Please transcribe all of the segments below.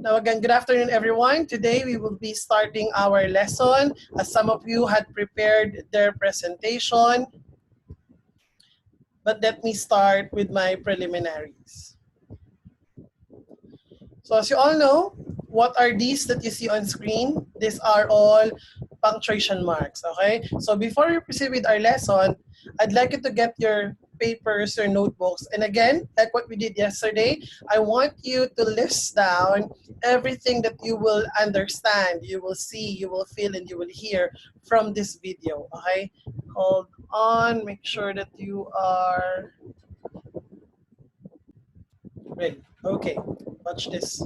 Now again, good afternoon everyone. Today we will be starting our lesson as some of you had prepared their presentation. But let me start with my preliminaries. So as you all know, what are these that you see on screen? These are all punctuation marks, okay? So before we proceed with our lesson, I'd like you to get your papers or notebooks. And again, like what we did yesterday, I want you to list down everything that you will understand, you will see, you will feel, and you will hear from this video, okay? Hold on, make sure that you are ready. Okay, watch this.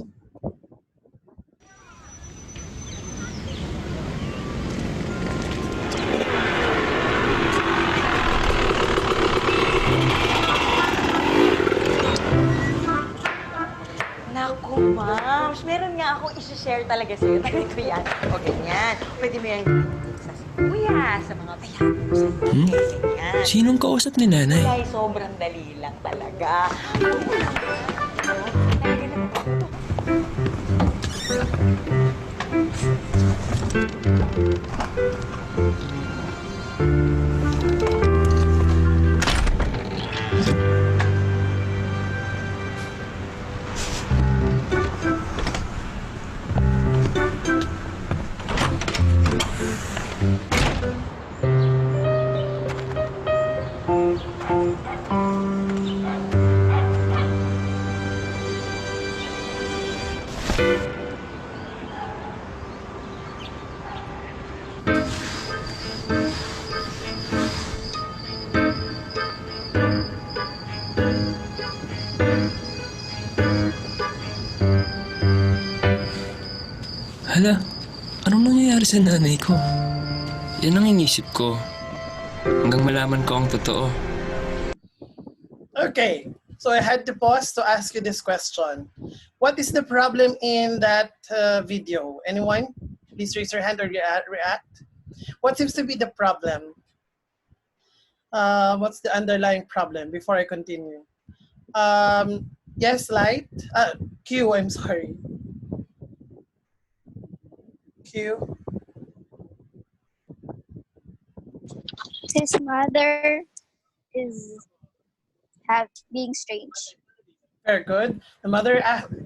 Naku, ma'am. Meron nga akong isi-share talaga sa'yo. Tagal ko yan. O, ganyan. Pwede mo yung sa kuya, sa mga bayan mo sa ganyan. Sinong kausap ni nanay? Ay, sobrang dali lang talaga. Oo lang. Talaga naman. Hala, anong nangyayari sa nanay ko? Yan ang inisip ko. Hanggang malaman ko ang totoo. Okay, so I had to pause to ask you this question. What is the problem in that video? Anyone? Please raise your hand or react. What seems to be the problem? What's the underlying problem before I continue? Yes, Light? Q, I'm sorry. Q. His mother is being strange. Very good. The mother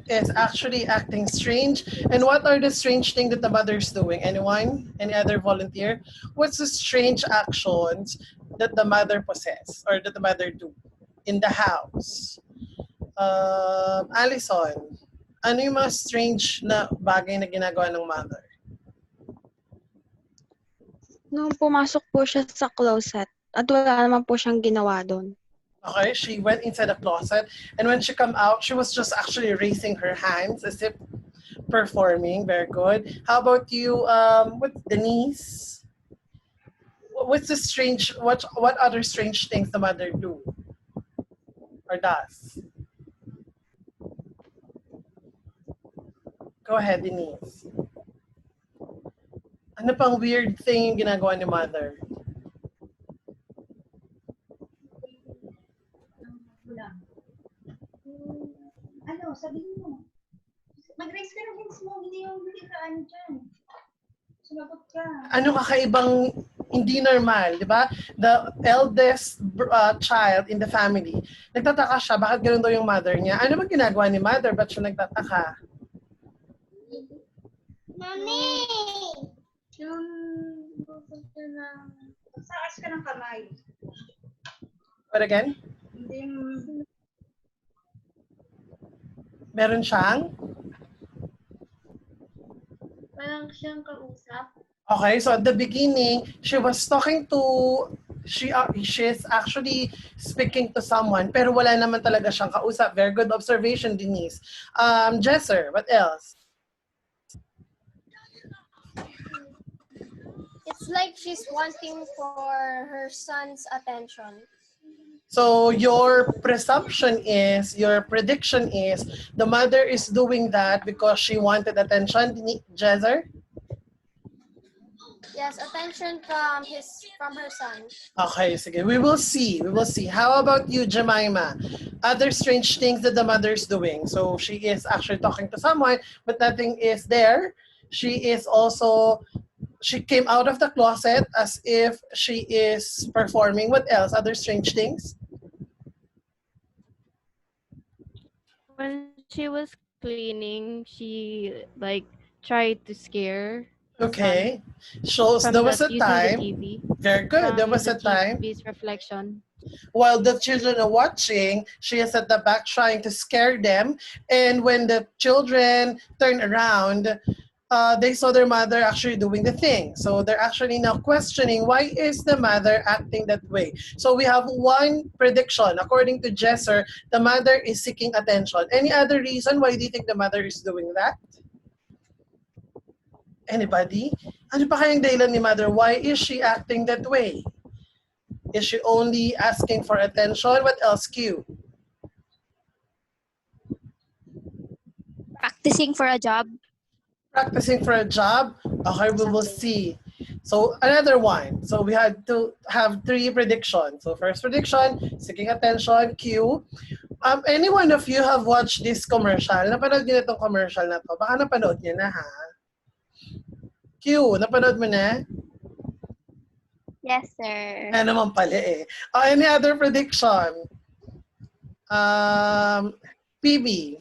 is actually acting strange. And what are the strange things that the mother is doing? Anyone? Any other volunteer? What's the strange actions that the mother possess or that the mother do in the house? Allison, ano yung mga strange na bagay na ginagawa ng mother? Nung pumasok po siya sa closet at wala naman po siyang ginawa doon. Okay, she went inside the closet, and when she come out, she was just actually raising her hands as if performing. Very good. How about you, with Denise? What's the strange? What other strange things the mother do or does? Go ahead, Denise. Ano pang weird thing yung ginagawa ni mother? Ano, sabihin mo. Mag-raise ka ng hands mo, hindi ka ano dyan. Sumagot ka. Ano kakaibang hindi normal, di ba? The eldest child in the family. Nagtataka siya, bakit ganoon daw yung mother niya? Ano ba ginagawa ni mother? Ba't siya nagtataka? Mami! Yung pupunta ng... Saas ka ng kamay. What again? Hindi Meron siyang? parang siyang kausap. Okay, so at the beginning, she was talking to, she's actually speaking to someone, pero wala naman talaga siyang kausap. Very good observation, Denise. Jesser, what else? It's like she's wanting for her son's attention. So your presumption is, your prediction is, the mother is doing that because she wanted attention, Jesser? Yes, attention from her son. Okay, sige. We will see. We will see. How about you, Jemima? Other strange things that the mother is doing. So she is actually talking to someone, but nothing is there. She came out of the closet as if she is performing. What else? Other strange things? When she was cleaning, she like tried to scare the son Okay. Shows there was a using the time. TV, Very good. There from was the a time. TV's reflection. While the children are watching, she is at the back trying to scare them. And when the children turn around, they saw their mother actually doing the thing. So they're actually now questioning, why is the mother acting that way? So we have one prediction. According to Jesser, the mother is seeking attention. Any other reason why do you think the mother is doing that? Anybody? Ano pa kayang dahilan ni mother? Why is she acting that way? Is she only asking for attention? What else, Q? Practicing for a job. Practicing for a job? Okay, we will see. So another one. So we had to have 3 predictions. So first prediction, seeking attention, Q. Any one of you have watched this commercial? Napanood niyo na itong commercial na to? Baka napanood niyo na, ha? Q, napanood mo na? Yes, sir. Ano naman pala eh. Any other prediction? PB,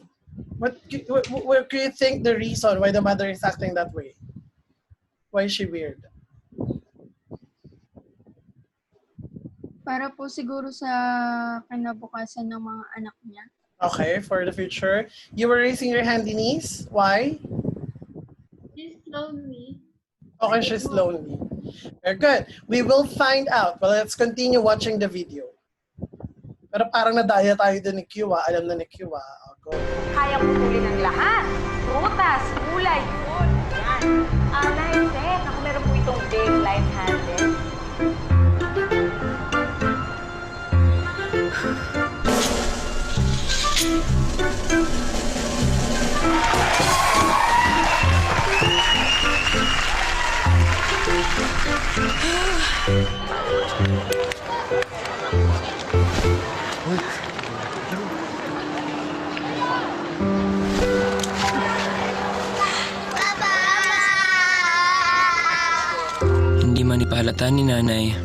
what do you think the reason why the mother is acting that way? Why is she weird? Para po siguro sa kinabukasan ng mga anak niya. Okay, for the future. You were raising your hand, Denise. Why? She's lonely. Okay, she's lonely. Very good. We will find out. Well, let's continue watching the video. Pero parang nadaya tayo dun ni Q, ah. Alam na ni Q, ah. Go. Kaya putulin ang lahat. Prutas, gulay, food. Yan. Life set. Ako meron po itong big life handle. Hindi man ipahalata ni nanay,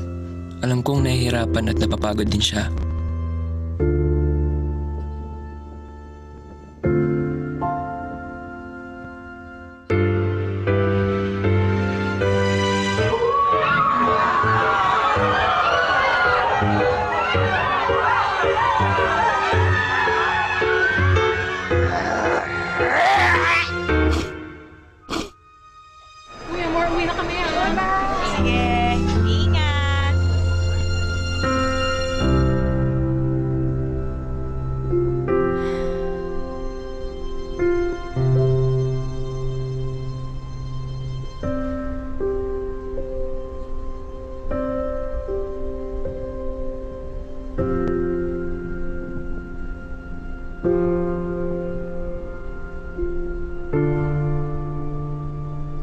alam kong nahihirapan at napapagod din siya. Sige, ingat.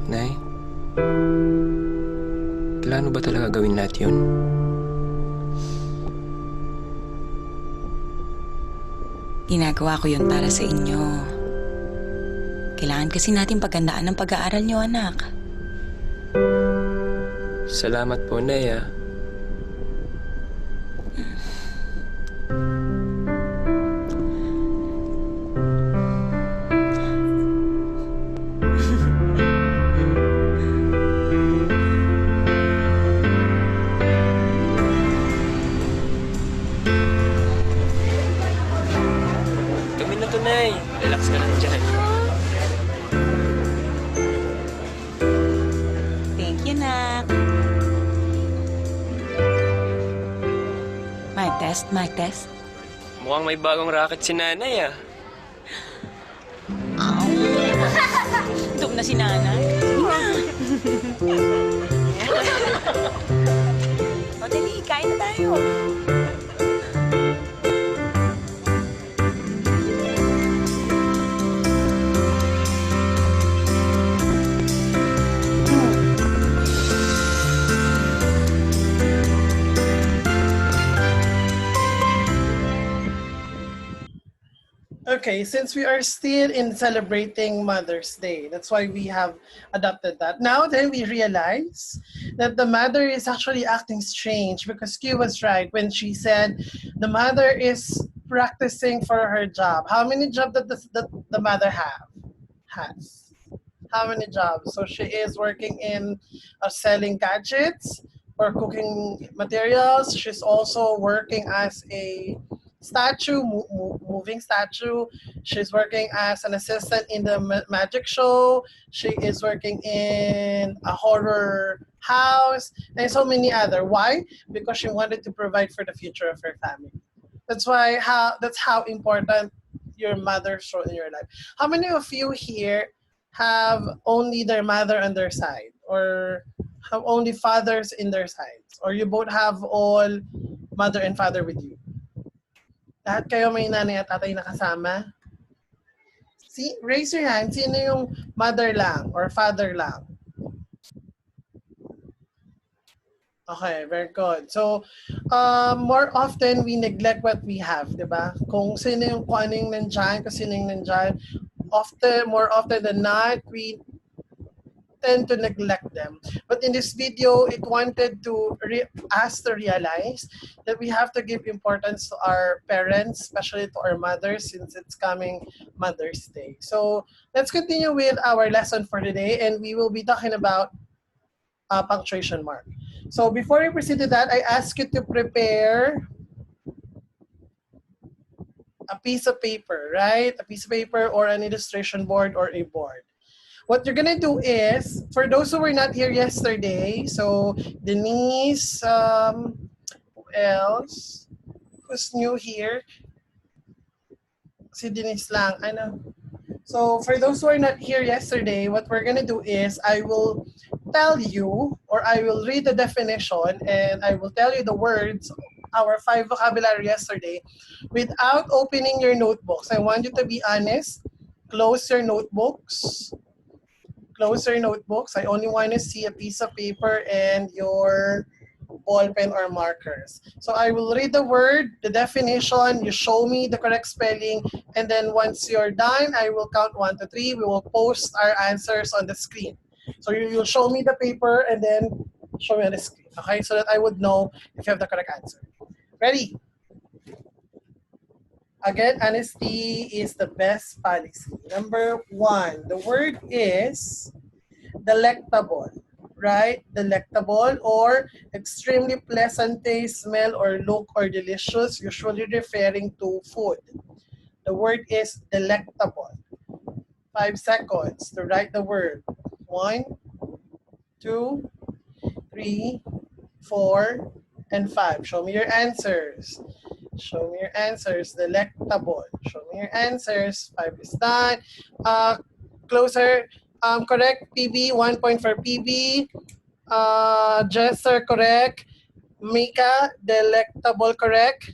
Nay, plano ba talaga gawin lahat yun? Ginagawa ko yun para sa inyo. Kailangan kasi natin pagandaan ng pag-aaral niyo, anak. Salamat po, Nay, ah. Gawin na to, Nay. Relax ka lang dyan. Thank you, nak. Mic test. Mukhang may bagong racket si nanay, ah. Dum na si nanay. Sige na. O, dali, kain na tayo. Okay, since we are still in celebrating Mother's Day, that's why we have adopted that. Now then we realize that the mother is actually acting strange because Q was right when she said the mother is practicing for her job. How many jobs that the mother has? How many jobs? So she is working in selling gadgets or cooking materials. She's also working as a moving statue. She's working as an assistant in the magic show. She is working in a horror house and so many other. Why? Because she wanted to provide for the future of her family. That's how important your mother's role in your life. How many of you here have only their mother on their side or have only fathers in their sides or you both have all mother and father with you? Lahat kayo may nanay at tatay na kasama? See, raise your hand. Sino yung mother lang or father lang? Okay, very good. So, more often we neglect what we have, di ba? Kung ano yung nandyan, kung sino yung nandyan, more often than not, we tend to neglect them. But in this video, it wanted to us to realize that we have to give importance to our parents, especially to our mothers, since it's coming Mother's Day. So let's continue with our lesson for today, and we will be talking about punctuation mark. So before we proceed to that, I ask you to prepare a piece of paper, right? A piece of paper or an illustration board or a board. What you're gonna do is, for those who were not here yesterday, so Denise, who else? Who's new here? Si Denise lang, ano? So for those who are not here yesterday, what we're gonna do is I will tell you, or I will read the definition, and I will tell you the words, our 5 vocabulary yesterday, without opening your notebooks. I want you to be honest. Close your notebooks. Close your notebooks. I only want to see a piece of paper and your ball pen or markers. So I will read the word, the definition, you show me the correct spelling, and then once you're done, I will count 1 to 3. We will post our answers on the screen. So you'll show me the paper and then show me on the screen, okay? So that I would know if you have the correct answer. Ready? Again, honesty is the best policy. Number 1, the word is delectable, right? Delectable or extremely pleasant taste, smell, or look, or delicious, usually referring to food. The word is delectable. 5 seconds to write the word. 1, 2, 3, 4, and 5. Show me your answers. Show me your answers. Delectable. Show me your answers. 5 is done. Closer. Correct. PB. 1 point for PB. Jester, correct. Mika, delectable, correct.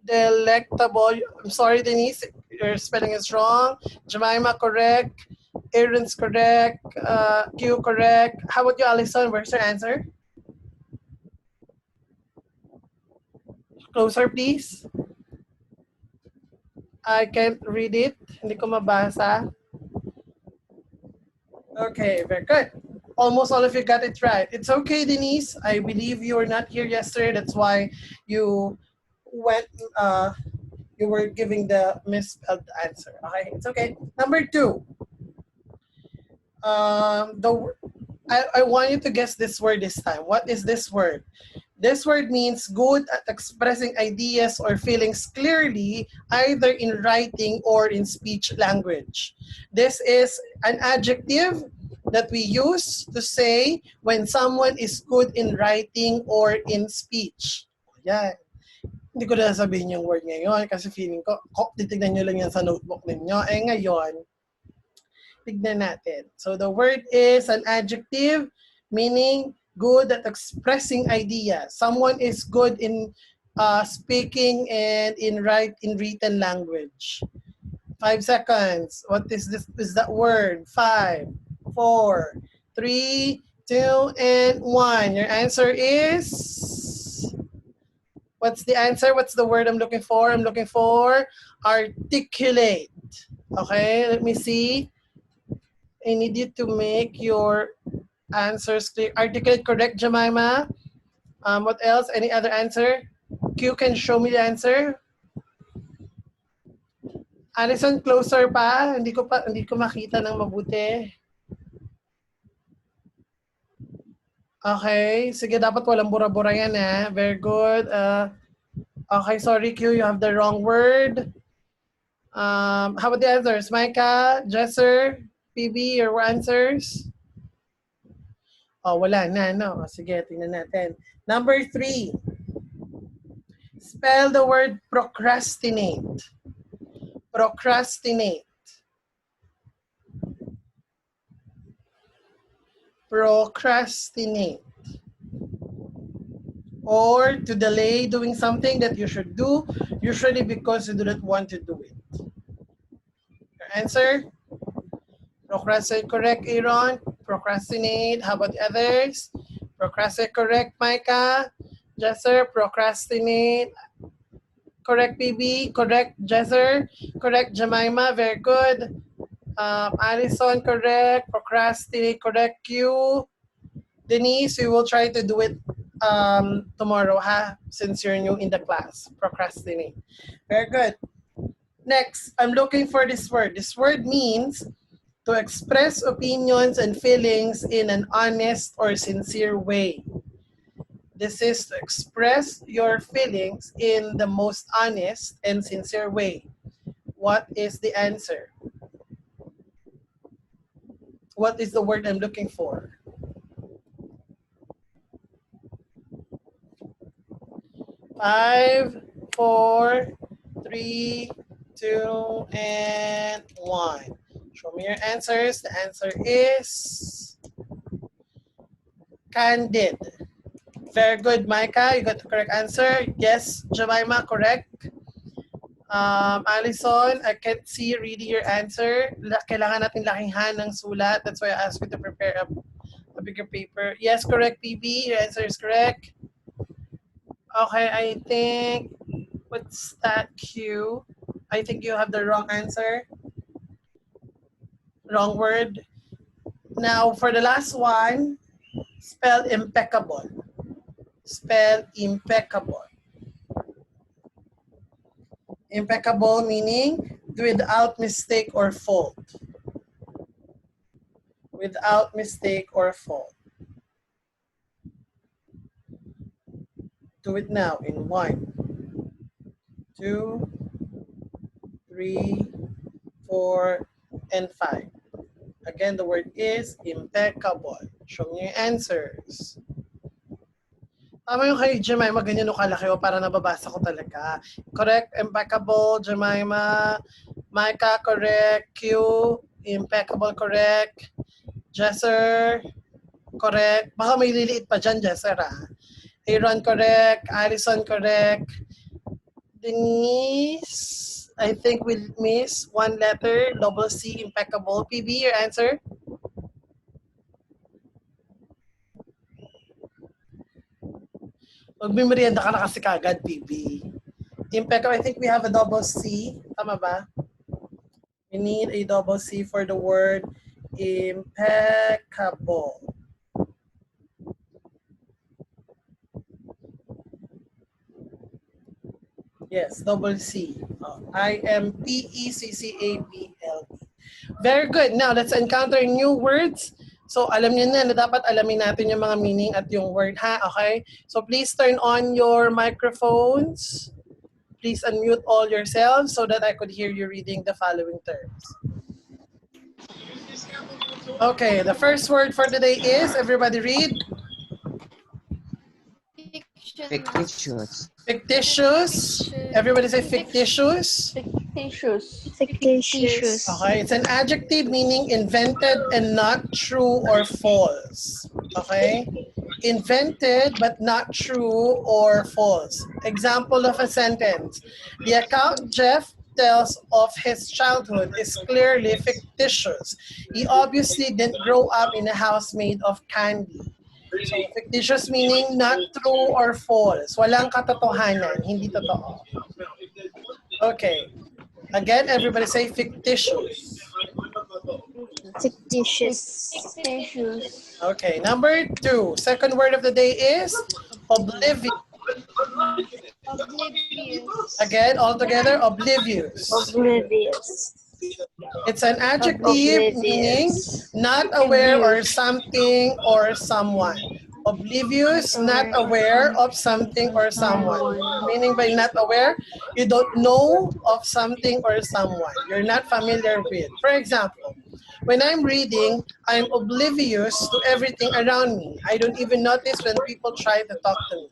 Delectable. I'm sorry, Denise. Your spelling is wrong. Jemima, correct. Aaron's correct. Q, correct. How about you, Allison? Where's your answer? Closer, please. I can't read it. Hindi ko mabasa. Okay, very good. Almost all of you got it right. It's okay, Denise. I believe you were not here yesterday. That's why you went, you were giving the misspelled answer. Okay, it's okay. Number 2. I want you to guess this word this time. What is this word? This word means good at expressing ideas or feelings clearly, either in writing or in speech language. This is an adjective that we use to say when someone is good in writing or in speech. Yan. Hindi ko na sabihin yung word ngayon kasi feeling ko, titignan nyo lang yan sa notebook ninyo. Eh ngayon, tignan natin. So the word is an adjective meaning good at expressing ideas. Someone is good in speaking and in written language. 5 seconds. What is this? Is that word? 5, 4, 3, 2, and 1. Your answer is? What's the answer? What's the word I'm looking for? I'm looking for Articulate. Okay, let me see. I need you to make your answers clear. Articulate, correct, Jemima? What else? Any other answer? Q, can show me the answer? Alison, closer pa. Hindi ko makita ng mabuti. Okay, sige, dapat walang bura-bura yan eh. Very good. Okay, sorry Q, you have the wrong word. How about the answers? Micah, Jesser, PB, your answers? Oh, wala na, no? Sige, tingnan natin. Number 3. Spell the word procrastinate. Procrastinate. Procrastinate. Or to delay doing something that you should do, usually because you do not want to do it. Your answer? Procrastinate, correct, Aaron. Procrastinate. How about the others? Procrastinate, correct, Micah. Jesser, procrastinate. Correct, PB. Correct, Jesser. Correct, Jemima. Very good. Alison, correct. Procrastinate, correct, Q. Denise, we will try to do it tomorrow, since you're new in the class. Procrastinate. Very good. Next, I'm looking for this word. This word means to express opinions and feelings in an honest or sincere way. This is to express your feelings in the most honest and sincere way. What is the answer? What is the word I'm looking for? Five, four, three, two, and 1. Show me your answers. The answer is candid. Very good, Micah. You got the correct answer. Yes, Jemima, correct. Alison, I can't see reading your answer. Kailangan natin lakihan ng sulat. That's why I asked you to prepare a bigger paper. Yes, correct, PB. Your answer is correct. Okay, I think, what's that, Q? I think you have the wrong answer. Wrong word. Now, for the last one, spell impeccable. Spell impeccable. Impeccable meaning without mistake or fault. Without mistake or fault. Do it now in 1, 2, 3, 4, and 5. Again, the word is impeccable. Show me your answers. Tama yung kay Jemima, ganyan o kalaki o para nababasa ko talaga. Correct, impeccable, Jemima. Micah, correct. Q, impeccable, correct. Jesser, correct. Baka may liliit pa dyan, Jesser, Aaron, correct. Alison, correct. Denise, I think we'll miss one letter. Double C, impeccable. PB, your answer? Magmimerienda ka na kasi kagad, PB. Impeccable, I think we have a double C. Tama ba? We need a double C for the word impeccable. Yes, double C. I-M-P-E-C-C-A-B-L-E. Very good. Now, let's encounter new words. So, alam niyo na dapat alamin natin yung mga meaning at yung word, Okay? So, please turn on your microphones. Please unmute all yourselves so that I could hear you reading the following terms. Okay, the first word for today is, everybody read. Fictitious. Fictitious. Everybody say fictitious. Fictitious. Fictitious. Okay, it's an adjective meaning invented and not true or false. Okay? Invented but not true or false. Example of a sentence. The account Jeff tells of his childhood is clearly fictitious. He obviously didn't grow up in a house made of candy. So, fictitious meaning not true or false. Walang katotohanan, hindi totoo. Okay. Again, everybody say fictitious. Fictitious. Fictitious. Okay, number 2. Second word of the day is oblivious. Oblivious. Again, all together, oblivious. Oblivious. It's an adjective meaning not aware or something or someone. Oblivious, not aware of something or someone. Meaning by not aware, you don't know of something or someone. You're not familiar with. For example, when I'm reading, I'm oblivious to everything around me. I don't even notice when people try to talk to me.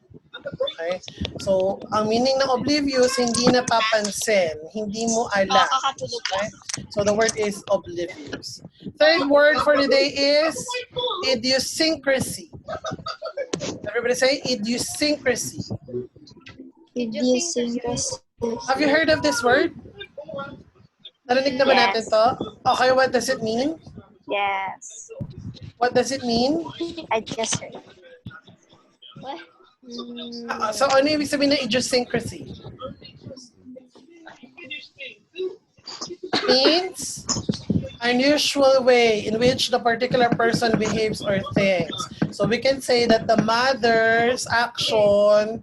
Okay? So, ang meaning ng oblivious, hindi napapansin, hindi mo alam. Okay? So, the word is oblivious. Third word for the day is idiosyncrasy. Everybody say idiosyncrasy. Idiosyncrasy. Have you heard of this word? Narinig na ba natin to? Okay, what does it mean? Yes. What does it mean? I just heard. What? So, ano ibig sabihin ng idiosyncrasy? Means unusual way in which the particular person behaves or thinks. So, we can say that the mother's action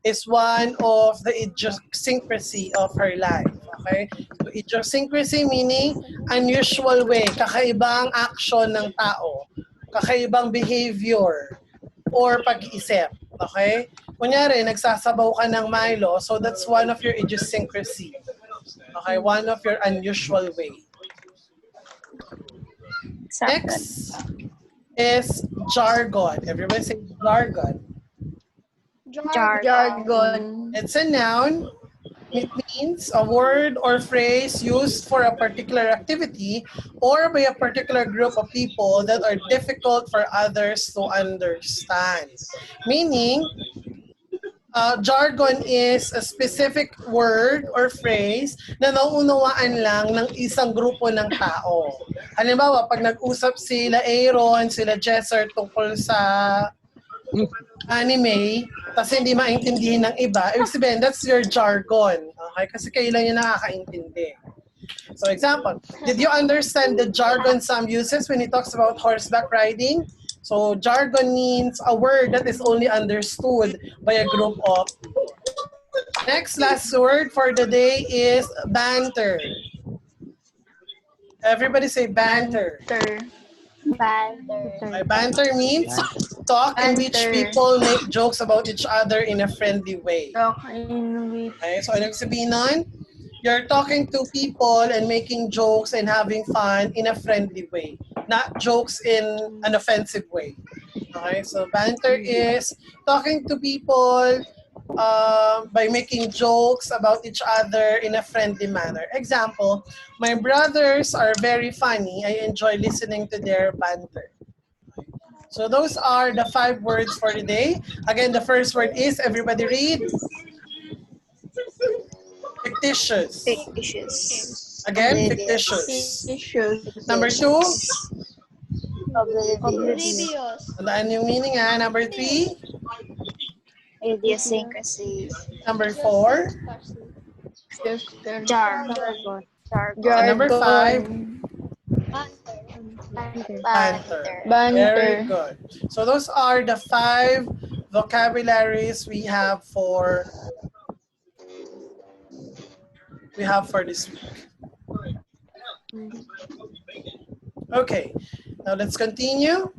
is one of the idiosyncrasy of her life. Okay? So, idiosyncrasy meaning unusual way, kakaibang action ng tao, kakaibang behavior, or pag-iisip. Okay? Kunyari, nagsasabaw ka ng Milo, so that's one of your idiosyncrasy. Okay? One of your unusual way. Next is jargon. Everybody say jargon. Jargon. It's a noun. It means a word or phrase used for a particular activity or by a particular group of people that are difficult for others to understand. Meaning, jargon is a specific word or phrase na nauunawaan lang ng isang grupo ng tao. Halimbawa, pag nag-usap sila Aaron, sila Jesser tungkol sa anime, kasi hindi maintindihin ng iba, ibig sabihin, that's your jargon. Okay? Kasi kayo lang yung nakakaintindi. So example, did you understand the jargon Sam uses when he talks about horseback riding? So jargon means a word that is only understood by a group of people. Next, last word for the day is banter. Everybody say banter. Banter. Banter means talk in which people make jokes about each other in a friendly way. Okay, so ano sabihin nun? You're talking to people and making jokes and having fun in a friendly way, not jokes in an offensive way. Okay, so banter is talking to people by making jokes about each other in a friendly manner. Example, my brothers are very funny. I enjoy listening to their banter. So those are the 5 words for the day. Again, the first word is, everybody read. Fictitious. Fictitious. Again, fictitious. Number 2. Oblivious. Tandaan yung meaning ha. Number 3. Idiosyncrasy. Number 4. Jargon. Number 5. Banter. Very good. So those are the 5 vocabularies we have for this week. Okay, now let's continue.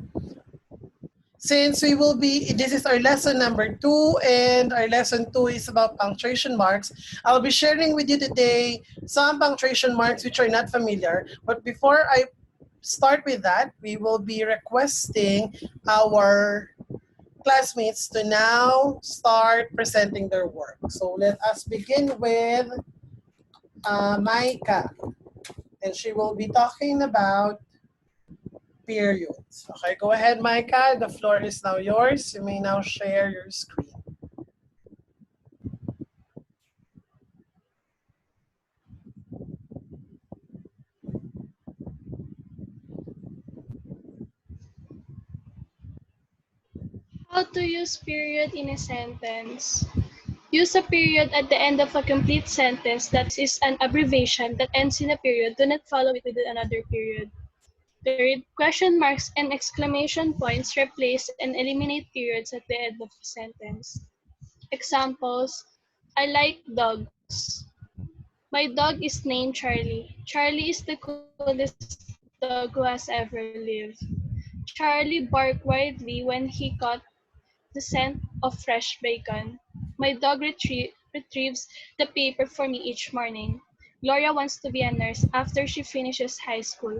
Since this is our lesson number 2, and our lesson 2 is about punctuation marks, I'll be sharing with you today some punctuation marks which are not familiar. But before I start with that, we will be requesting our classmates to now start presenting their work. So let us begin with Maika, and she will be talking about periods. Okay, go ahead, Maika. The floor is now yours. You may now share your screen. How to use period in a sentence. Use a period at the end of a complete sentence that is an abbreviation that ends in a period. Do not follow it with another period. Third, question marks and exclamation points replace and eliminate periods at the end of a sentence. Examples: I like dogs. My dog is named Charlie. Charlie is the coolest dog who has ever lived. Charlie barked widely when he caught the scent of fresh bacon. My dog retrieves the paper for me each morning. Gloria wants to be a nurse after she finishes high school.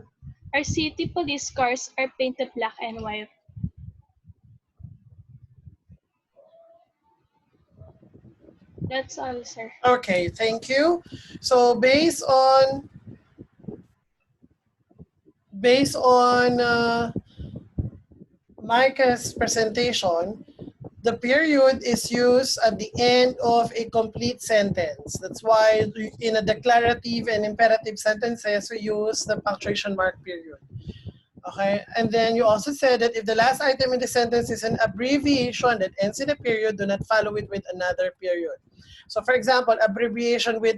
Our city police cars are painted black and white. That's all, sir. Okay, thank you. So based on Micah's presentation, the period is used at the end of a complete sentence. That's why in a declarative and imperative sentences, we use the punctuation mark period. Okay, and then you also said that if the last item in the sentence is an abbreviation that ends in a period, do not follow it with another period. So for example, abbreviation with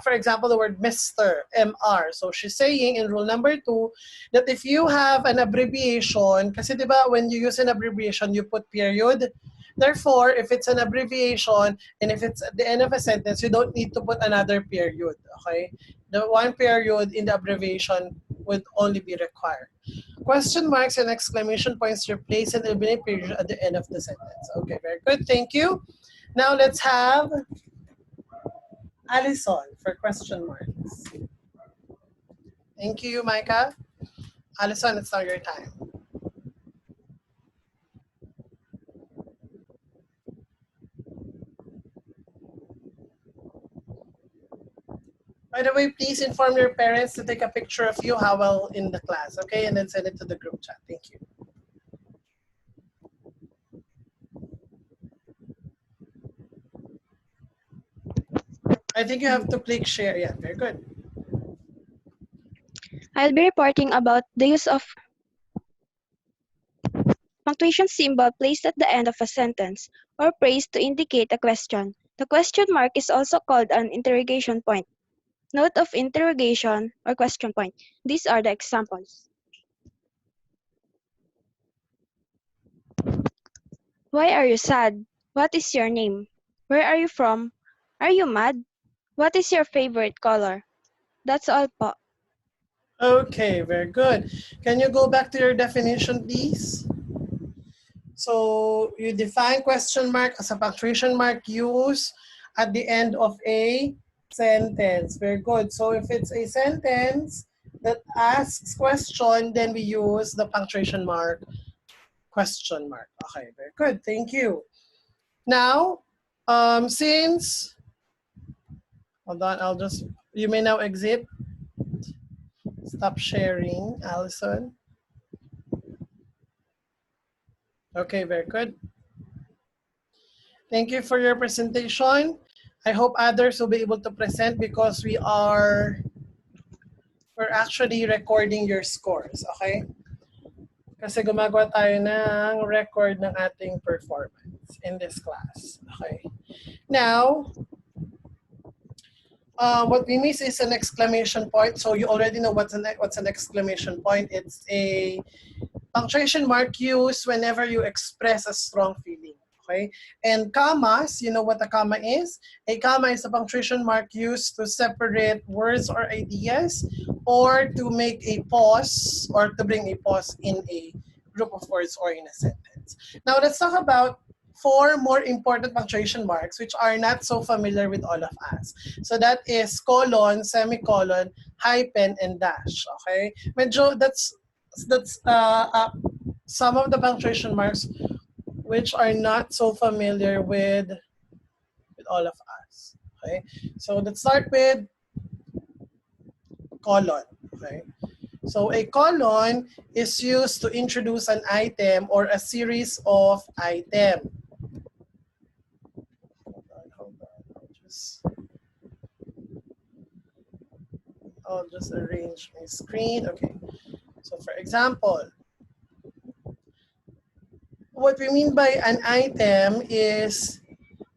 for example, the word Mr., MR. So she's saying in rule number 2 that if you have an abbreviation, kasi diba when you use an abbreviation, you put period. Therefore, if it's an abbreviation and if it's at the end of a sentence, you don't need to put another period, okay? The one period in the abbreviation would only be required. Question marks and exclamation points replace and eliminate period at the end of the sentence. Okay, very good, thank you. Now let's have Allison for question marks. Thank you, Micah. Allison, it's now your time. By the way, please inform your parents to take a picture of you how well in the class, okay? And then send it to the group chat. Thank you. I think you have to click share. Yeah, very good. I'll be reporting about the use of punctuation symbol placed at the end of a sentence or phrase to indicate a question. The question mark is also called an interrogation point. Note of interrogation or question point. These are the examples. Why are you sad? What is your name? Where are you from? Are you mad? What is your favorite color? That's all po. Okay, very good. Can you go back to your definition, please? So you define question mark as a punctuation mark used at the end of a sentence. Very good. So if it's a sentence that asks question, then we use the punctuation mark question mark. Okay, very good. Thank you. Now, since, hold on, you may now exit. Stop sharing, Allison. Okay, very good. Thank you for your presentation. I hope others will be able to present because we're actually recording your scores, okay? Kasi gumagawa tayo ng record ng ating performance in this class, okay? Now, what we miss is an exclamation point. So you already know what's an exclamation point. It's a punctuation mark used whenever you express a strong feeling, okay? And commas, you know what a comma is? A comma is a punctuation mark used to separate words or ideas or to make a pause or to bring a pause in a group of words or in a sentence. Now let's talk about 4 more important punctuation marks which are not so familiar with all of us. So that is colon, semicolon, hyphen, and dash, okay? Medyo that's some of the punctuation marks which are not so familiar with all of us, okay? So let's start with colon, okay? So a colon is used to introduce an item or a series of items. I'll just arrange my screen. Okay. So for example, what we mean by an item is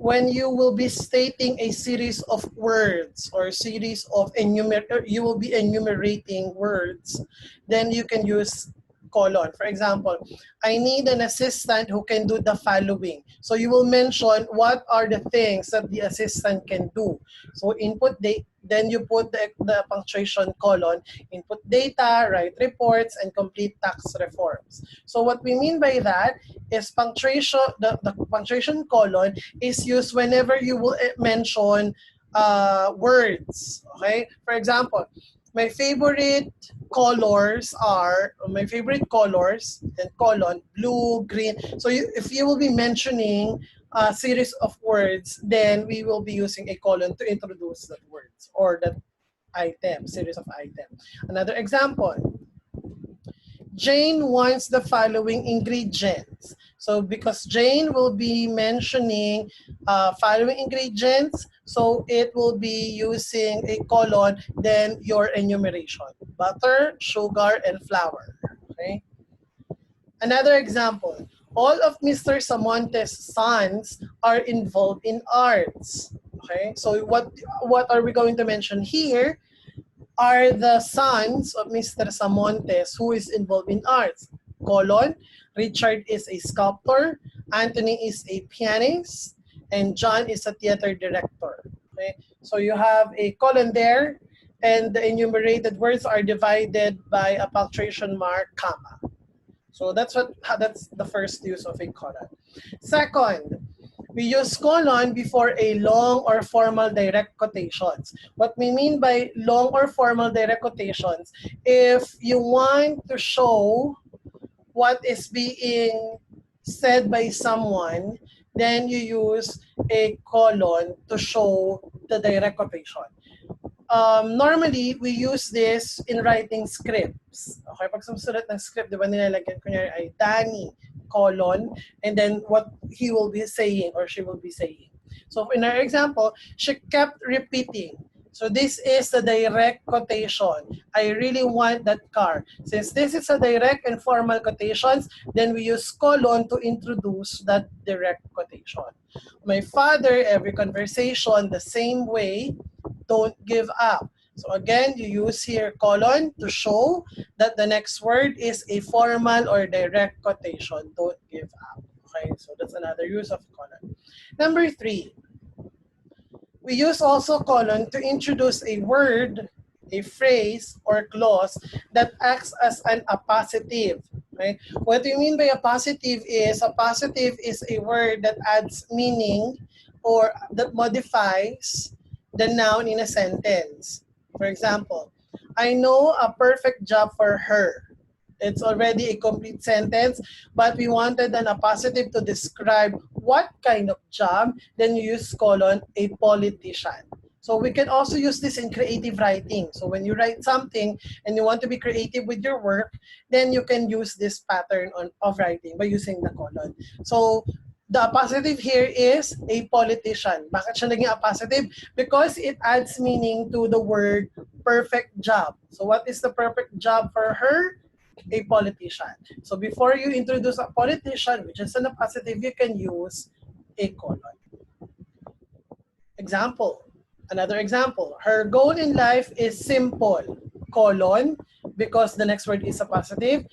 when you will be stating a series of words or series of you will be enumerating words, then you can use colon. For example, I need an assistant who can do the following. So you will mention what are the things that the assistant can do. So input date, then you put the punctuation colon, input data, write reports, and complete tax reforms. So what we mean by that is punctuation, the punctuation colon is used whenever you will mention words. Okay? For example, my favorite colors are, and colon, blue, green. So if you will be mentioning a series of words, then we will be using a colon to introduce that words or that item, series of items. Another example, Jane wants the following ingredients. So because Jane will be mentioning following ingredients, so it will be using a colon, then your enumeration. Butter, sugar, and flour. Okay. Another example, all of Mr. Samonte's sons are involved in arts. Okay. So what are we going to mention here? Are the sons of Mr. Samontes who is involved in arts. Colon, Richard is a sculptor, Anthony is a pianist, and John is a theater director. Okay? So you have a colon there, and the enumerated words are divided by a punctuation mark, comma. So that's the first use of a colon. Second, we use colon before a long or formal direct quotations. What we mean by long or formal direct quotations, if you want to show what is being said by someone, then you use a colon to show the direct quotation. Normally, we use this in writing scripts. Okay, pag sumusulat ng script, di ba nilalagyan ko niya ay Danny, colon, and then what he will be saying or she will be saying. So in our example, she kept repeating. So this is the direct quotation. I really want that car. Since this is a direct and formal quotations, then we use colon to introduce that direct quotation. My father, every conversation the same way, don't give up. So again, you use here colon to show that the next word is a formal or direct quotation. Don't give up. Okay, so that's another use of colon. Number 3, we use also colon to introduce a word, a phrase, or clause that acts as an appositive. Okay? What we mean by appositive is a word that adds meaning or that modifies the noun in a sentence. For example, I know a perfect job for her. It's already a complete sentence, but we wanted an appositive to describe what kind of job, then you use colon, a politician. So we can also use this in creative writing. So when you write something and you want to be creative with your work, then you can use this pattern of writing by using the colon. So the appositive here is a politician. Bakit siya naging appositive? Because it adds meaning to the word perfect job. So what is the perfect job for her? A politician. So before you introduce a politician, which is an appositive, you can use a colon. Example. Another example. Her goal in life is simple. Colon, because the next word is a positive.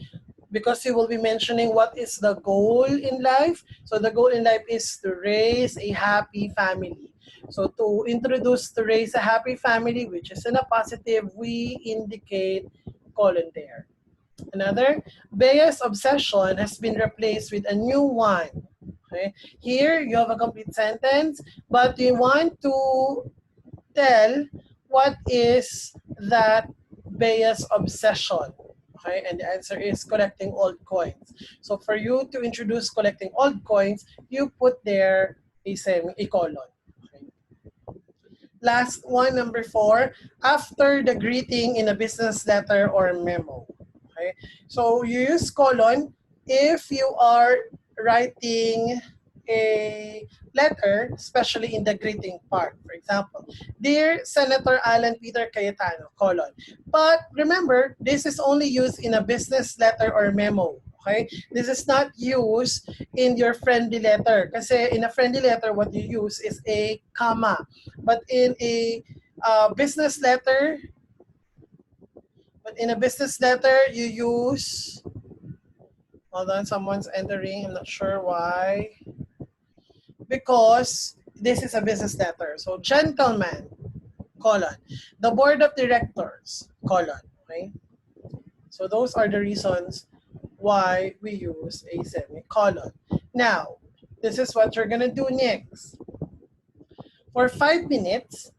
Because you will be mentioning what is the goal in life. So the goal in life is to raise a happy family. So to introduce to raise a happy family, which is in a positive, we indicate colon there. Another, Bea's obsession has been replaced with a new one. Okay? Here, you have a complete sentence, but you want to tell what is that Bea's obsession. Okay? And the answer is collecting old coins. So for you to introduce collecting old coins, you put there a colon. Okay? Last one, number 4, after the greeting in a business letter or memo. Okay? So you use colon if you are writing a letter, especially in the greeting part. For example, Dear Senator Alan Peter Cayetano, colon. But remember, this is only used in a business letter or memo. Okay? This is not used in your friendly letter. Kasi in a friendly letter, what you use is a comma. But in a business letter, you use, hold on, someone's entering, I'm not sure why. Because this is a business letter. So, gentlemen, colon. The board of directors, colon. Okay? So, those are the reasons why we use a semicolon. Now, this is what you're gonna do next. For 5 minutes,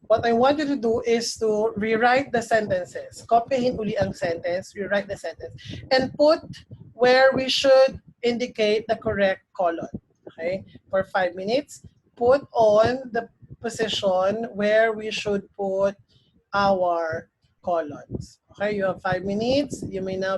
what I want you to do is to rewrite the sentences. Kopyahin uli ang sentence, rewrite the sentence, and put where we should indicate the correct colon. Okay? For 5 minutes, put on the position where we should put our colons. Okay, you have 5 minutes. You may now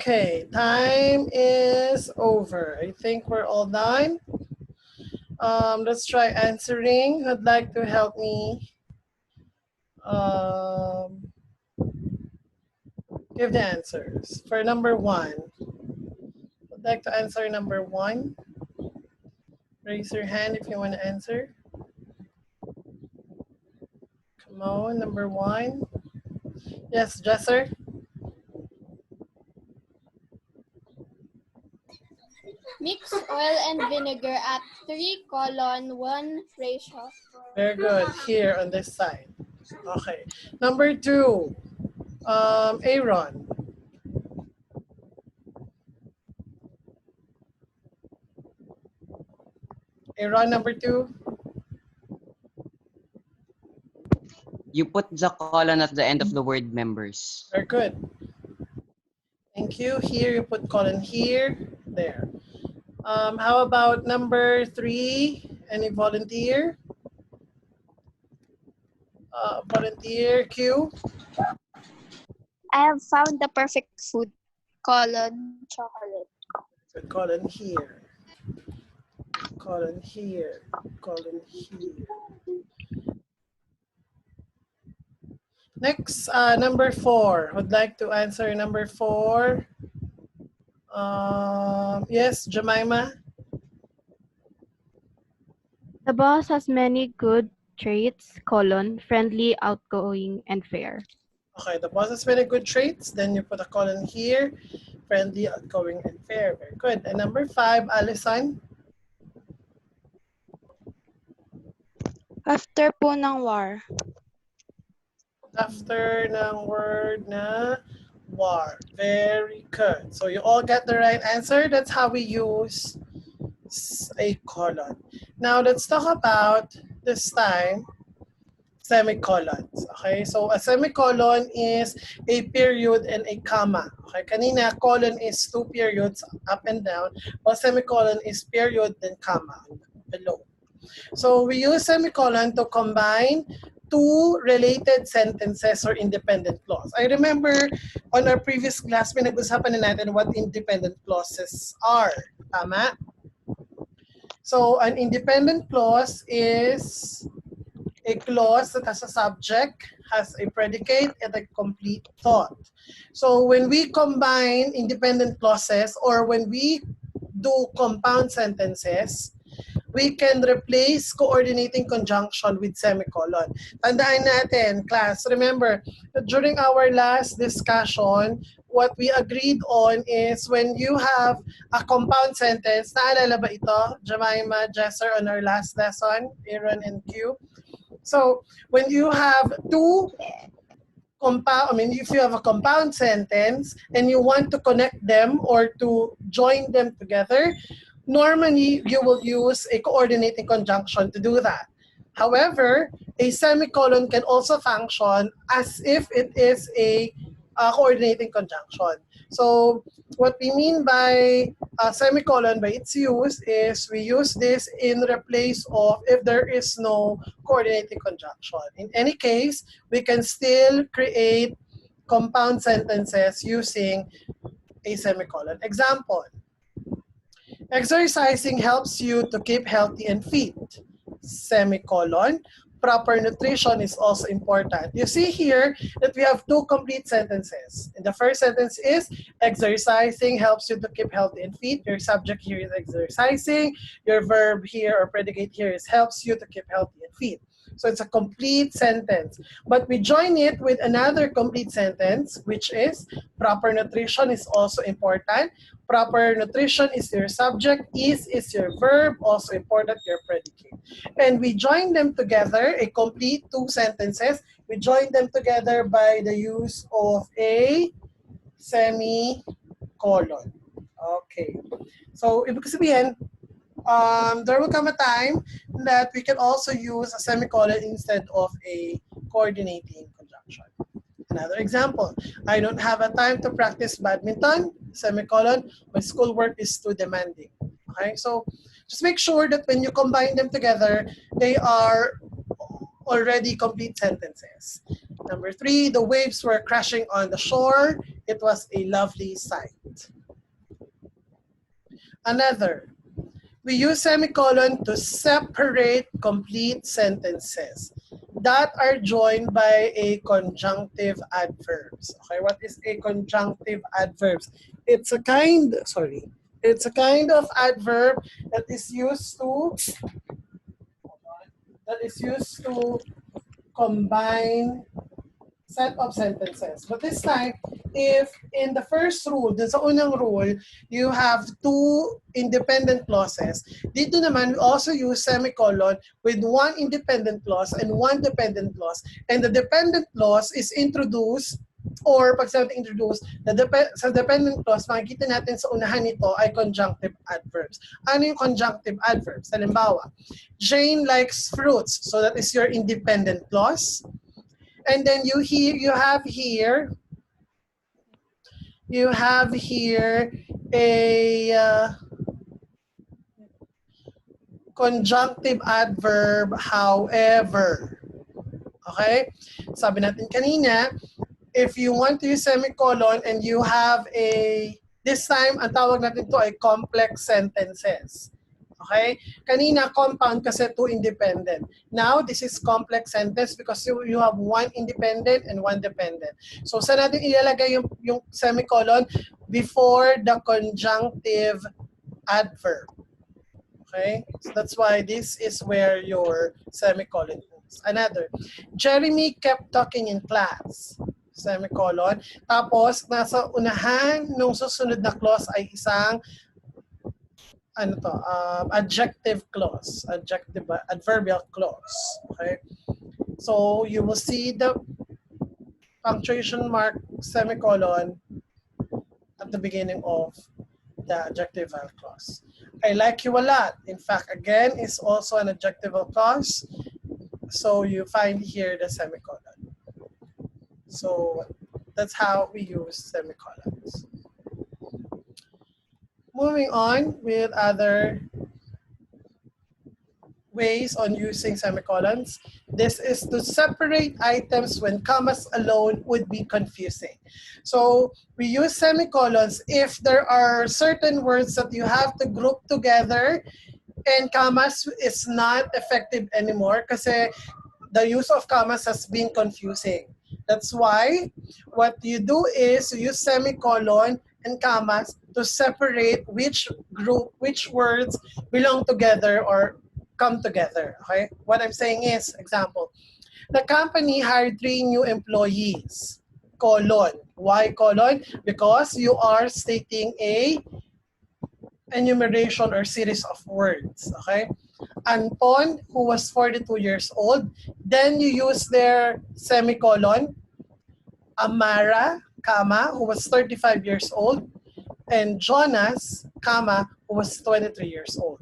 Okay, time is over. I think we're all done. Let's try answering. Who'd like to help me give the answers for number 1? Would like to answer number 1? Raise your hand if you want to answer. Come on, number 1. Yes, Jesser? Mix oil and vinegar at 3:1 ratio. Very good. Here on this side. Okay. Number 2. Aaron. Aaron, number 2. You put the colon at the end of the word members. Very good. Thank you. Here, you put colon here, there. How about number 3? Any volunteer? Volunteer, Q. I have found the perfect food. Chocolate. Put colon here. Colon here. Colon here. Next, number 4. Would like to answer number 4. Yes, Jemima. The boss has many good traits, friendly, outgoing, and fair. Okay, the boss has many good traits. Then you put a colon here. Friendly, outgoing, and fair. Very good. And number 5, Allison. After po ng war. After ng word na war. Very good. So you all get the right answer. That's how we use a colon. Now let's talk about this time semicolons. Okay, so a semicolon is a period and a comma. Okay, kanina colon is 2 periods up and down, while semicolon is period then comma below. So we use semicolon to combine 2 related sentences or independent clause. I remember on our previous class, pinag-usapan na natin what independent clauses are. Tama? So an independent clause is a clause that has a subject, has a predicate, and a complete thought. So when we combine independent clauses or when we do compound sentences, we can replace coordinating conjunction with semicolon. Tandaan natin, class, remember, during our last discussion, what we agreed on is when you have a compound sentence, naalala ba ito, Jemima, Jesser, on our last lesson, Aaron and Q? So when you have if you have a compound sentence and you want to connect them or to join them together, normally you will use a coordinating conjunction to do that. However, a semicolon can also function as if it is a coordinating conjunction. So what we mean by a semicolon by its use is we use this in replace of if there is no coordinating conjunction. In any case, we can still create compound sentences using a semicolon. Example, exercising helps you to keep healthy and fit. Semicolon. Proper nutrition is also important. You see here that we have 2 complete sentences. And the first sentence is exercising helps you to keep healthy and fit. Your subject here is exercising. Your verb here or predicate here is helps you to keep healthy and fit. So it's a complete sentence. But we join it with another complete sentence, which is proper nutrition is also important. Proper nutrition is your subject, is your verb, also important, your predicate. And we join them together, a complete 2 sentences. We join them together by the use of a semicolon. Okay. So, ibig sabihin, there will come a time that we can also use a semicolon instead of a coordinating conjunction. Another example, I don't have a time to practice badminton, semicolon, my schoolwork is too demanding. Okay, so just make sure that when you combine them together, they are already complete sentences. Number 3, the waves were crashing on the shore. It was a lovely sight. Another, we use semicolon to separate complete sentences that are joined by a conjunctive adverbs. Okay, what is a conjunctive adverbs? It's a kind of adverb that is used to combine set of sentences. But this time, if in the first rule, the sa unang rule, you have two independent clauses, dito naman we also use semicolon with one independent clause and one dependent clause. And the dependent clause is introduced, or pag sabi introduce, sa dependent clause, makikita natin sa unahan nito ay conjunctive adverbs. Ano yung conjunctive adverbs? Halimbawa, Jane likes fruits. So that is your independent clause. And then you have here a conjunctive adverb, however. Okay? Sabi natin kanina, if you want to use semicolon and you have this time, ang tawag natin to ay complex sentences. Okay? Kanina, compound kasi two independent. Now, this is complex sentence because you have one independent and one dependent. So, saan natin ilalagay yung semicolon? Before the conjunctive adverb. Okay? So, that's why this is where your semicolon is. Another, Jeremy kept talking in class. Semicolon. Tapos, nasa unahan nung susunod na clause ay isang adjective clause, adverbial clause. Okay, so you will see the punctuation mark semicolon at the beginning of the adjectival clause. I like you a lot. In fact, again, is also an adjectival clause. So you find here the semicolon. So that's how we use semicolons. Moving on with other ways on using semicolons. This is to separate items when commas alone would be confusing. So we use semicolons if there are certain words that you have to group together and commas is not effective anymore kasi the use of commas has been confusing. That's why what you do is you use semicolon and commas to separate which words belong together or come together. Okay? What I'm saying is, example, the company hired 3 new employees. Colon. Why colon? Because you are stating a enumeration or series of words. Okay? Anton, who was 42 years old, then you use their semicolon. Amara, comma, who was 35 years old, and Jonas, comma, who was 23 years old.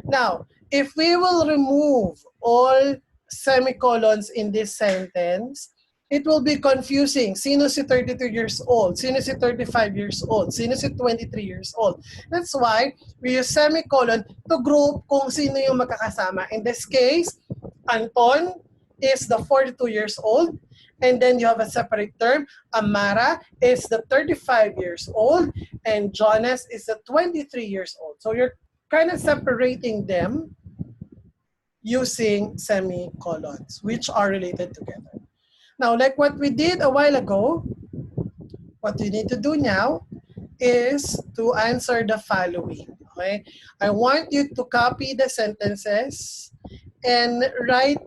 Now, if we will remove all semicolons in this sentence, it will be confusing. Sino si 32 years old? Sino si 35 years old? Sino si 23 years old? That's why we use semicolon to group kung sino yung magkakasama. In this case, Anton is the 42 years old. And then you have a separate term. Amara is the 35 years old. And Jonas is the 23 years old. So you're kind of separating them using semicolons, which are related together. Now, like what we did a while ago, what you need to do now is to answer the following. Okay? I want you to copy the sentences and write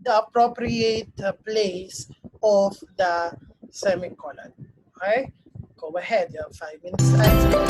the appropriate place of the semicolon. Okay? Go ahead. You have 5 minutes to answer.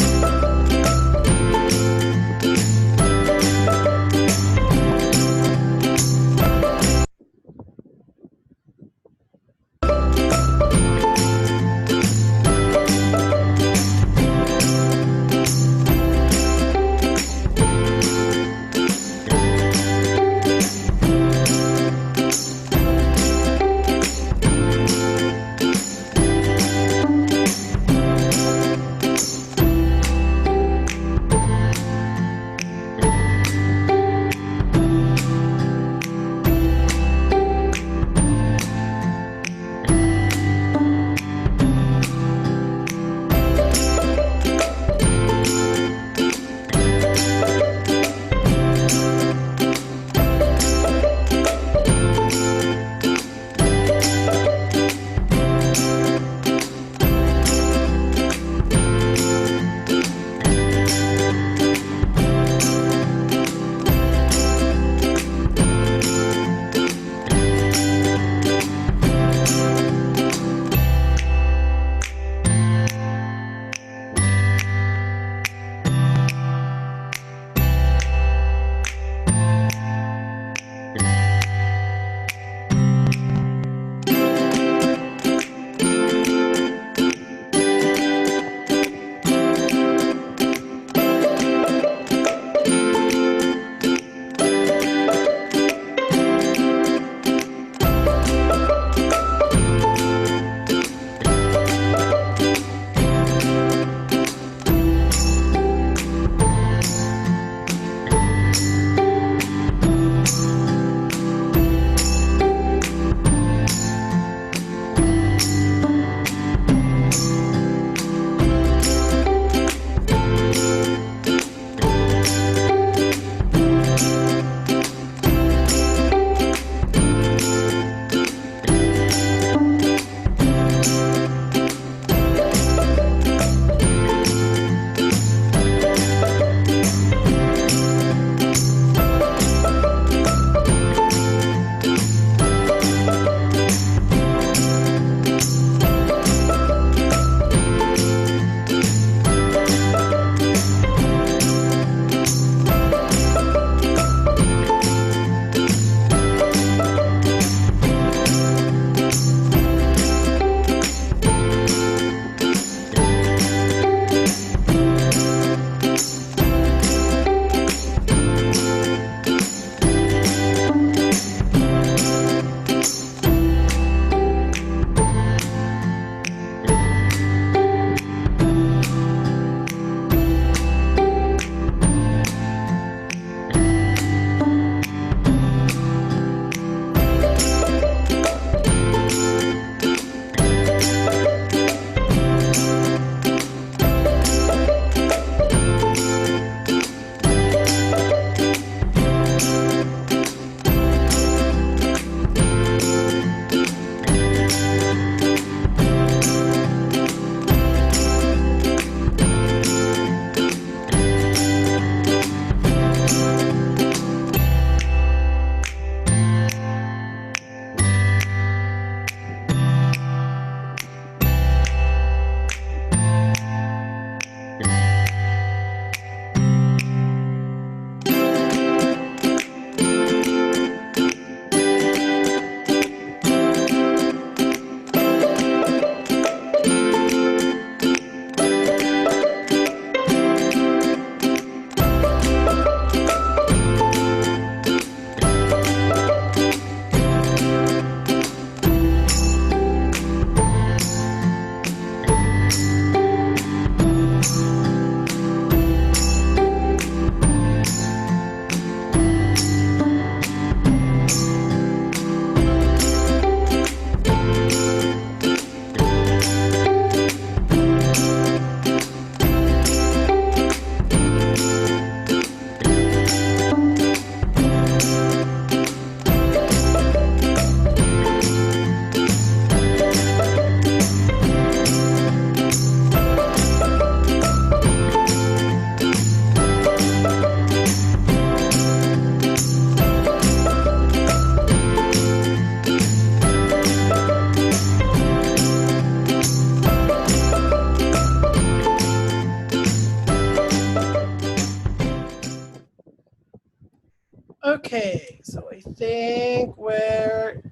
think we're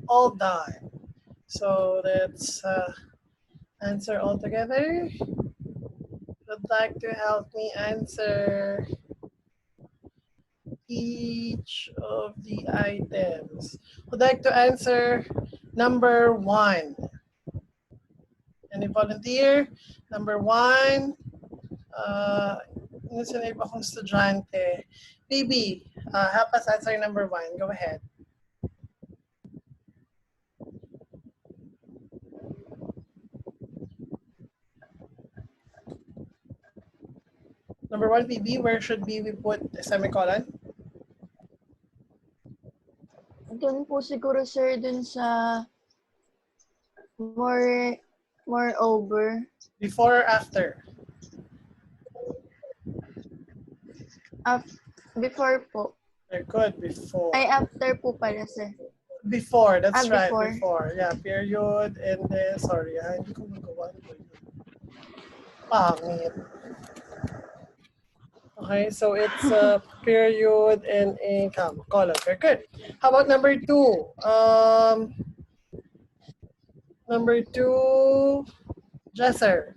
all done. So let's answer all together. Would like to help me answer each of the items. Would like to answer number 1. Any volunteer? Number 1. Sinay ba akong estudyante? BB, help us answer number 1. Go ahead. Number 1, BB, where should we put a semicolon? Doon po siguro, sir, dun sa moreover. Before or after? Before po. Very good, before. Ay, after po pala, sir. Before, that's right, Before. before. Yeah, period, and then, sorry, hindi ko magawa. Pangit. Okay, so it's a period and a colon. Very good. How about number 2? Number 2, Jesser.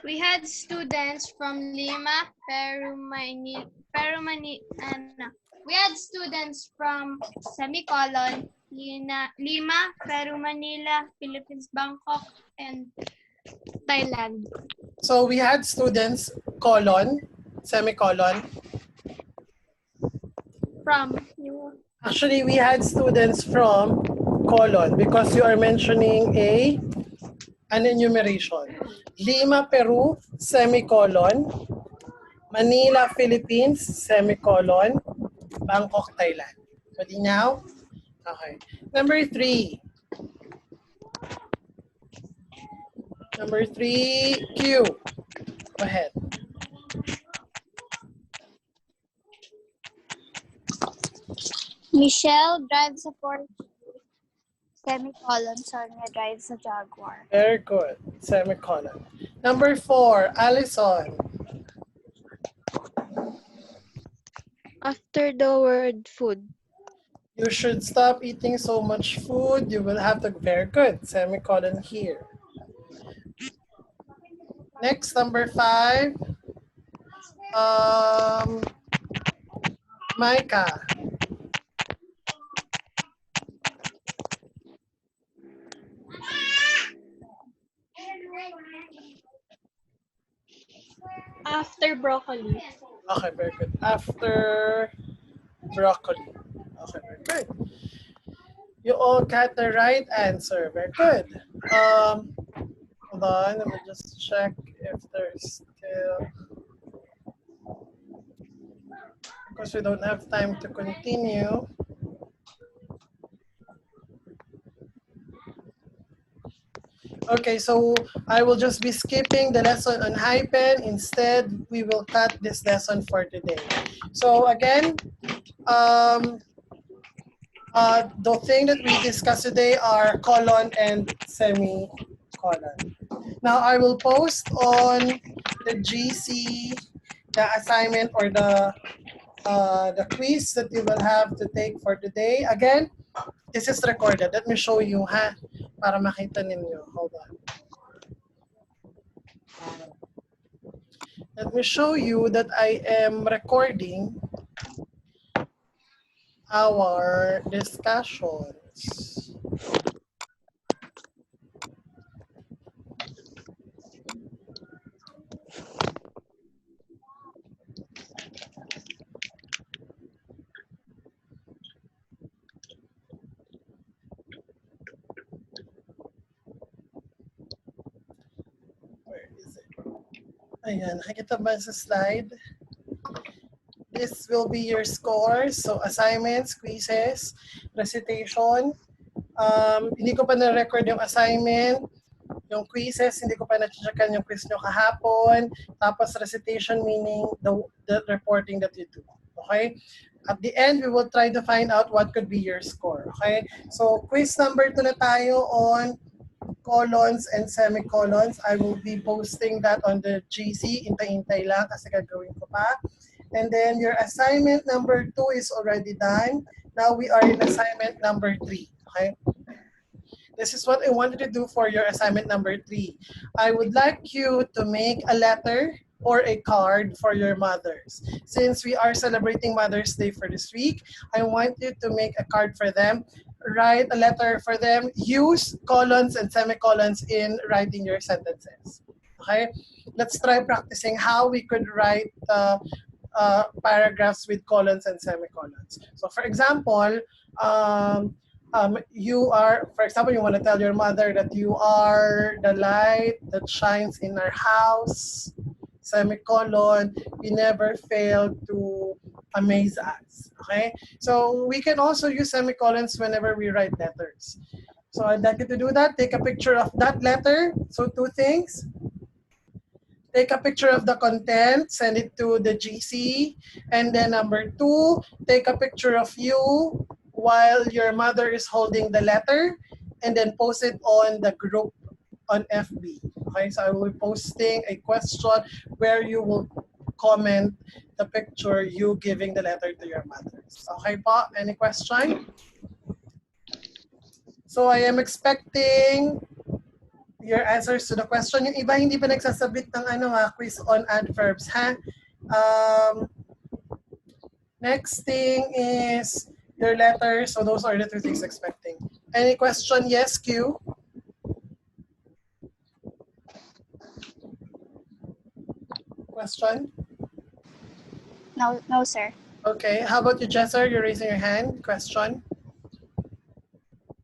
We had students from Lima, we had students from semicolon, Lima, Peru, Manila, Philippines, Bangkok, and Thailand. So we had students, colon, semicolon. From Actually, we had students from colon because you are mentioning an enumeration. Lima, Peru, semicolon. Manila, Philippines, semicolon. Bangkok, Thailand. Ready now? Okay. Number 3. Number 3, Q. Go ahead. Michelle drives a Porsche, semicolon, Sonia drives a Jaguar. Very good. Semicolon. Number 4, Allison. After the word food. You should stop eating so much food. You will have to, very good. Semicolon here. Next, number 5. Micah. After broccoli. Okay, very good. After broccoli. Okay, very good. You all got the right answer. Very good. Hold on, let me just check if there's still, because we don't have time to continue. Okay, so I will just be skipping the lesson on hyphen. Instead, we will cut this lesson for today. So again, the thing that we discussed today are colon and semicolon. Now I will post on the GC the assignment or the quiz that you will have to take for today. Again, this is recorded. Let me show you, ha, para makita ninyo. Hold on. Let me show you that I am recording our discussions. Ayan, nakikita ba sa slide? This will be your scores. So assignments, quizzes, recitation. Hindi ko pa na-record yung assignment. Yung quizzes, hindi ko pa na-checkan yung quiz nyo kahapon. Tapos recitation meaning the reporting that you do. Okay? At the end, we will try to find out what could be your score. Okay? So quiz number 2 na tayo on colons and semicolons. I will be posting that on the GC. Intay-intay lang kasi gagawin ko pa. And then your assignment number 2 is already done. Now we are in assignment number 3. Okay? This is what I wanted to do for your assignment number 3. I would like you to make a letter or a card for your mothers. Since we are celebrating Mother's Day for this week, I want you to make a card for them, write a letter for them, use colons and semicolons in writing your sentences. Okay? Let's try practicing how we could write paragraphs with colons and semicolons. So for example, you are, for example, you want to tell your mother that you are the light that shines in our house, semicolon, we never fail to amaze us, okay? So we can also use semicolons whenever we write letters. So I'd like you to do that. Take a picture of that letter. So 2 things. Take a picture of the content, send it to the GC. And then number 2, take a picture of you while your mother is holding the letter and then post it on the group on FB. Okay, so I will be posting a question where you will comment the picture you giving the letter to your mothers. Okay po, any question? So I am expecting your answers to the question. Yung iba hindi pa nagsasabit ng quiz on adverbs, ha? Next thing is your letter. So those are the 2 things expecting. Any question? Yes, Q? Question? No, sir. Okay, how about you, Jesser? You're raising your hand. Question?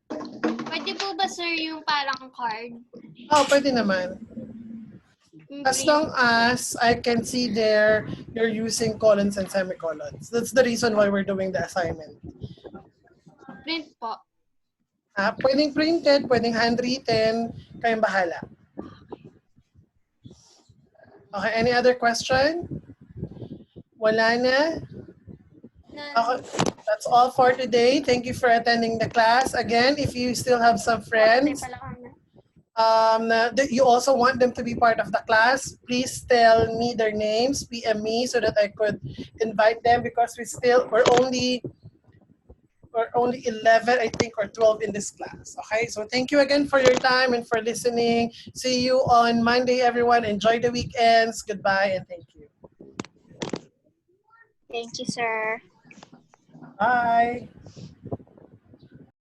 Pwede po ba, sir, yung parang card? Oh, pwede naman. As long as I can see there, you're using colons and semicolons. That's the reason why we're doing the assignment. Print po. Pwedeng printed, pwedeng handwritten, kayong bahala. Okay, any other question? Wala na? Okay, that's all for today. Thank you for attending the class. Again, if you still have some friends, that you also want them to be part of the class, please tell me their names, PM me so that I could invite them because we're only 11, I think, or 12 in this class. Okay, so thank you again for your time and for listening. See you on Monday, everyone. Enjoy the weekends. Goodbye and thank you. Thank you, sir. Bye.